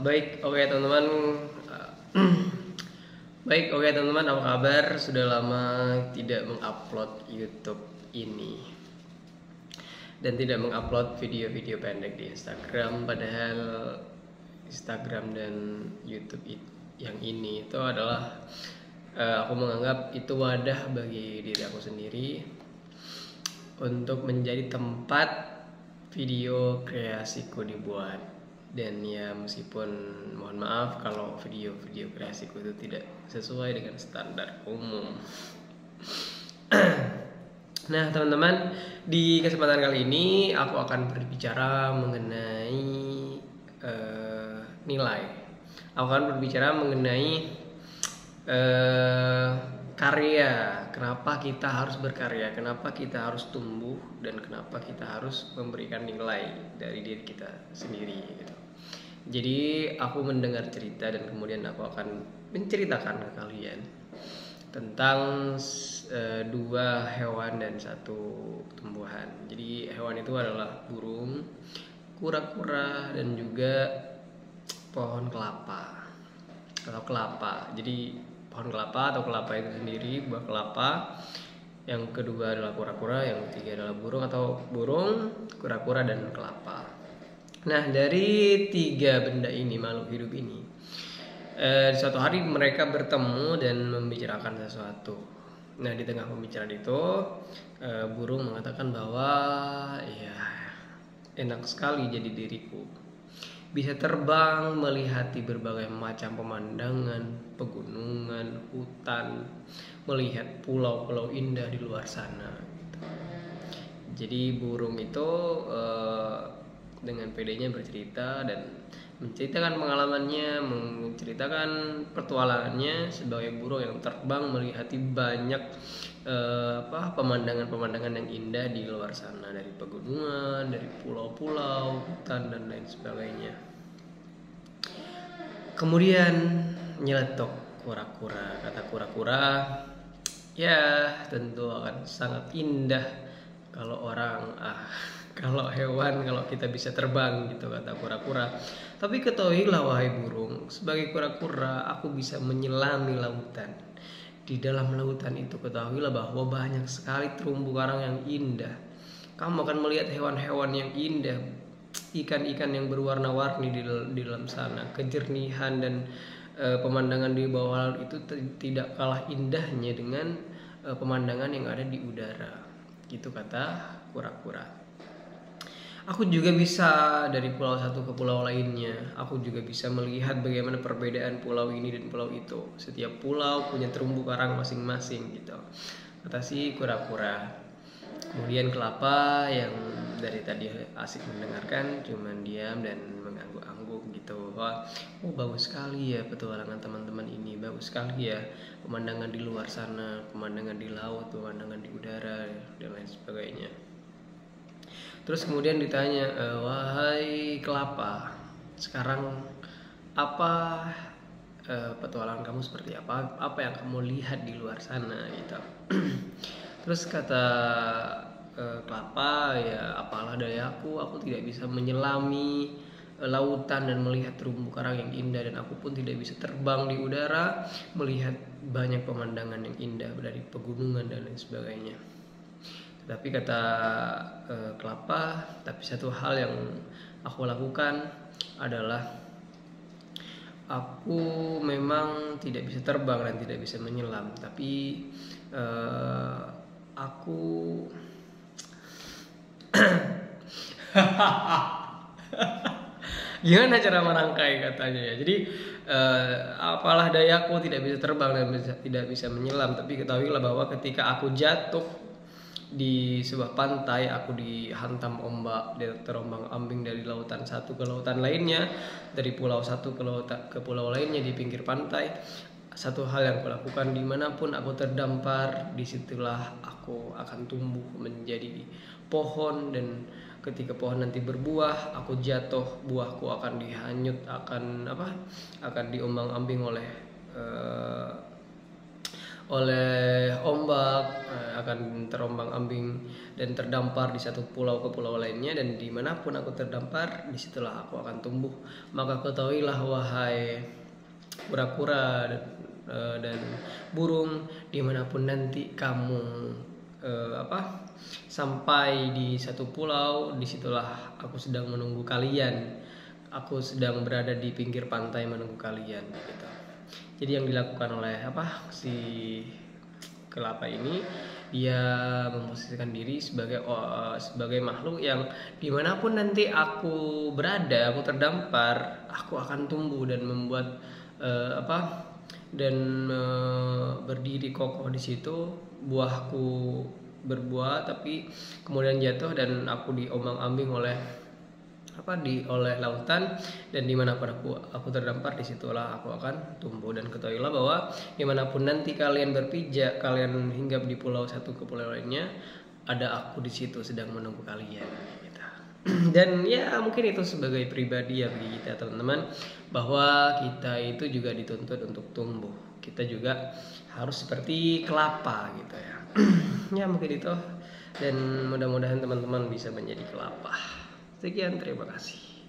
Baik, oke teman-teman. Baik, oke teman-teman, apa kabar? Sudah lama tidak mengupload YouTube ini dan tidak mengupload video-video pendek di Instagram. Padahal Instagram dan YouTube yang ini itu adalah aku menganggap itu wadah bagi diri aku sendiri untuk menjadi tempat video kreasiku dibuat. Dan ya meskipun mohon maaf kalau video-video kreasiku itu tidak sesuai dengan standar umum. Nah teman-teman, di kesempatan kali ini aku akan berbicara mengenai nilai. Aku akan berbicara mengenai karya. Kenapa kita harus berkarya, kenapa kita harus tumbuh, dan kenapa kita harus memberikan nilai dari diri kita sendiri gitu. Jadi aku mendengar cerita dan kemudian aku akan menceritakan ke kalian tentang dua hewan dan satu tumbuhan. Jadi hewan itu adalah burung, kura-kura, dan juga pohon kelapa atau kelapa. Jadi pohon kelapa atau kelapa itu sendiri, buah kelapa. Yang kedua adalah kura-kura, yang ketiga adalah burung atau burung, kura-kura, dan kelapa. Nah, dari tiga benda ini, makhluk hidup ini, suatu hari mereka bertemu dan membicarakan sesuatu. Nah, di tengah pembicaraan itu, burung mengatakan bahwa ya enak sekali jadi diriku. Bisa terbang melihati berbagai macam pemandangan, pegunungan, hutan, melihat pulau-pulau indah di luar sana. Gitu. Jadi burung itu dengan pedenya bercerita dan menceritakan pengalamannya, menceritakan petualangannya sebagai burung yang terbang melihati banyak pemandangan-pemandangan yang indah di luar sana, dari pegunungan, dari pulau-pulau, hutan, dan lain sebagainya. Kemudian nyeletuk kura-kura, kata kura-kura, ya tentu akan sangat indah kalau hewan, kalau kita bisa terbang gitu, kata kura-kura. Tapi ketahuilah wahai burung, sebagai kura-kura aku bisa menyelami lautan. Di dalam lautan itu ketahuilah bahwa banyak sekali terumbu karang yang indah. Kamu akan melihat hewan-hewan yang indah, ikan-ikan yang berwarna-warni di dalam sana. Kejernihan dan pemandangan di bawah laut itu tidak kalah indahnya dengan pemandangan yang ada di udara. Gitu kata kura-kura. Aku juga bisa dari pulau satu ke pulau lainnya. Aku juga bisa melihat bagaimana perbedaan pulau ini dan pulau itu. Setiap pulau punya terumbu karang masing-masing gitu, kata si kura-kura. Kemudian kelapa yang dari tadi asik mendengarkan cuman diam dan mengangguk-angguk gitu. Oh bagus sekali ya petualangan teman-teman ini, bagus sekali ya pemandangan di luar sana, pemandangan di laut, pemandangan di udara, dan lain sebagainya. Terus kemudian ditanya, wahai kelapa, sekarang apa petualangan kamu seperti apa? Apa yang kamu lihat di luar sana gitu. Terus kata kelapa, ya apalah dayaku, aku tidak bisa menyelami lautan dan melihat terumbu karang yang indah, dan aku pun tidak bisa terbang di udara melihat banyak pemandangan yang indah dari pegunungan dan lain sebagainya. Tapi kata kelapa, tapi satu hal yang aku lakukan adalah aku memang tidak bisa terbang dan tidak bisa menyelam, tapi aku gimana cara merangkai katanya ya. Jadi apalah dayaku tidak bisa terbang dan tidak bisa menyelam, tapi ketahuilah bahwa ketika aku jatuh di sebuah pantai, aku dihantam ombak, terombang-ambing dari lautan satu ke lautan lainnya, dari pulau satu ke pulau lainnya di pinggir pantai. Satu hal yang aku lakukan, dimanapun aku terdampar, disitulah aku akan tumbuh menjadi pohon, dan ketika pohon nanti berbuah, aku jatuh, buahku akan dihanyut, akan diombang-ambing oleh ombak, akan terombang-ambing dan terdampar di satu pulau ke pulau lainnya, dan dimanapun aku terdampar, disitulah aku akan tumbuh. Maka ketahuilah wahai kura-kura dan burung, dimanapun nanti kamu sampai di satu pulau, disitulah aku sedang menunggu kalian. Aku sedang berada di pinggir pantai menunggu kalian gitu. Jadi yang dilakukan oleh si kelapa ini, dia memposisikan diri sebagai makhluk yang dimanapun nanti aku berada, aku terdampar, aku akan tumbuh dan membuat berdiri kokoh di situ. Buahku berbuah, tapi kemudian jatuh dan aku diombang-ambing oleh lautan, dan dimanapun aku terdampar, disitulah aku akan tumbuh. Dan ketahuilah bahwa dimanapun nanti kalian berpijak, kalian hinggap di pulau satu ke pulau lainnya, ada aku di situ sedang menunggu kalian gitu. Dan ya mungkin itu sebagai pribadi ya bagi kita teman-teman, bahwa kita itu juga dituntut untuk tumbuh. Kita juga harus seperti kelapa gitu ya. Ya mungkin itu, dan mudah-mudahan teman-teman bisa menjadi kelapa. Sekian, terima kasih.